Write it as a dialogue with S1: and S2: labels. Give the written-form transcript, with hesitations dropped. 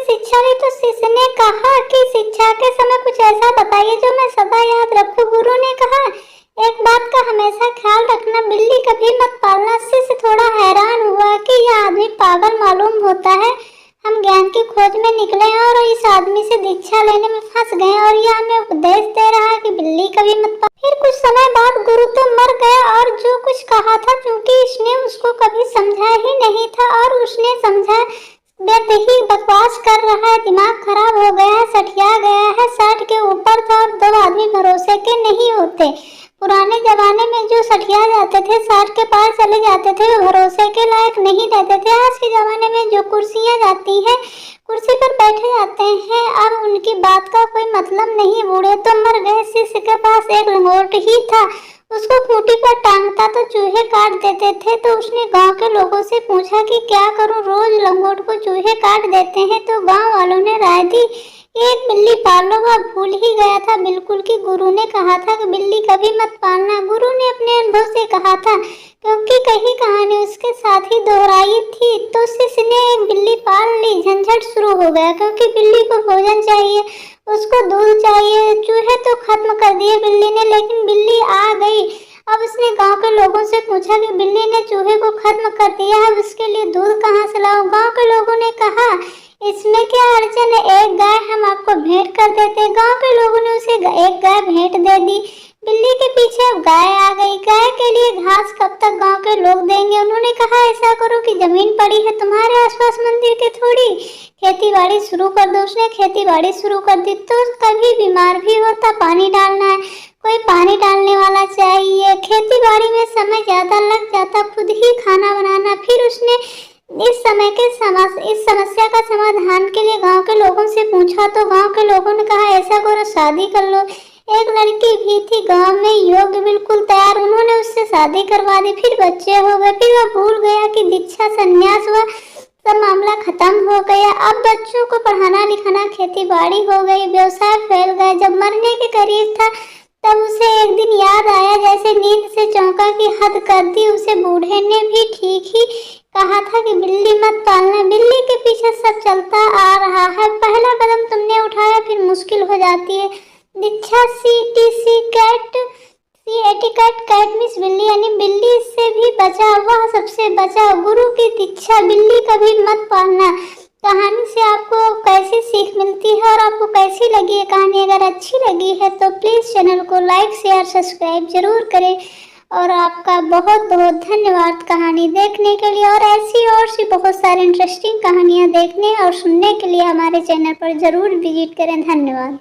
S1: शिक्षा ली तो शिष्य ने कहा कि शिक्षा के समय कुछ ऐसा बताइए जो मैं सदा याद रखूं। गुरु ने कहा, एक बात का हमेशा ख्याल रखना, बिल्ली कभी मत पालना। शिष्य थोड़ा हैरान हुआ कि यह आदमी पागल मालूम होता है। हम ज्ञान की खोज में निकले और इस आदमी से दीक्षा लेने में फंस गए और यह हमें उपदेश दे रहा है कि बिल्ली कभी मत पालना। फिर कुछ समय बाद गुरु तो मर गया और जो कुछ कहा था, क्योंकि इसने उसको कभी समझा ही नहीं था और उसने समझा व्यर्थ ही बकवास कर रहा है, दिमाग खराब हो गया है, सठिया गया है, 60 के ऊपर था और 2 आदमी भरोसे के नहीं होते। पुराने जमाने में जो सठिया जाते थे, 60 के पार चले जाते थे, वो भरोसे के लायक नहीं रहते थे। आज के जमाने में जो कुर्सियां जाती हैं, कुर्सी पर बैठे जाते हैं, अब उनकी बात का कोई मतलब नहीं। बूढ़े तो मर गए। शिष्य के पास एक लंगोट ही था, उसको खूंटी पर टांगता तो चूहे काट देते थे। तो उसने गांव के लोगों से पूछा कि क्या करूं, रोज लंगोट को चूहे काट देते हैं। तो गांव वालों ने राय दी, एक बिल्ली पालो। वह भूल ही गया था बिल्कुल कि गुरु ने कहा था कि बिल्ली कभी मत पालना। गुरु ने अपने अनुभव से कहा था, क्योंकि कही कहानी उसके साथ ही दोहराई थी। तो शिष्य ने एक बिल्ली पाल ली। झंझट शुरू हो गया, क्योंकि बिल्ली को भोजन चाहिए, उसको दूध चाहिए। चूहे तो खत्म कर दिए बिल्ली ने, लेकिन बिल्ली आ गई। अब उसने गांव के लोगों से पूछा कि बिल्ली ने चूहे को खत्म कर दिया है, अब उसके लिए दूध कहाँ से लाऊं। गांव के लोगों ने कहा, इसमें क्या अड़चन है, एक गाय हम आपको भेंट कर देते। गांव के लोगों ने उसे एक गाय भेंट दे दी। बिल्ली के पीछे अब गाय आ गई। गाय के लिए घास कब तक गांव के लोग देंगे। उन्होंने कहा, ऐसा करो कि जमीन पड़ी है तुम्हारे आसपास मंदिर के, थोड़ी खेती बाड़ी शुरू कर दो। उसने खेती बाड़ी शुरू कर दी। तो कभी बीमार भी होता, पानी डालना है, कोई पानी डालने वाला चाहिए। खेती बाड़ी में समय ज्यादा लग जाता, खुद ही खाना बनाना। फिर उसने इस समस्या का समाधान के लिए गांव के लोगों से पूछा। तो गांव के लोगों ने कहा, ऐसा करो शादी कर लो। एक लड़की भी थी गांव में, योग्य, बिल्कुल तैयार। उन्होंने उससे शादी करवा दी। फिर बच्चे हो गए। फिर वह भूल गया कि दीक्षा संन्यास हुआ, सब मामला खत्म हो गया। अब बच्चों को पढ़ाना लिखाना, खेती बाड़ी हो गई, व्यवसाय फैल गए। जब मरने के करीब था, तब उसे एक दिन याद आया, जैसे नींद से चौंका कि हद कर दी। उसे बूढ़े ने भी ठीक ही कहा था कि बिल्ली मत पालना। बिल्ली के पीछे सब चलता आ रहा है। पहला कदम तुमने उठाया, फिर मुश्किल हो जाती है। दीक्षा कैट मीन्स बिल्ली, यानी बिल्ली से भी बचा, वह सबसे बचा। गुरु की दीक्षा, बिल्ली कभी मत पालना। कहानी से आपको कैसी सीख मिलती है और आपको कैसी लगी ये कहानी? अगर अच्छी लगी है तो प्लीज़ चैनल को लाइक शेयर सब्सक्राइब जरूर करें। और आपका बहुत बहुत धन्यवाद कहानी देखने के लिए। और ऐसी और सी बहुत सारी इंटरेस्टिंग कहानियाँ देखने और सुनने के लिए हमारे चैनल पर ज़रूर विजिट करें। धन्यवाद।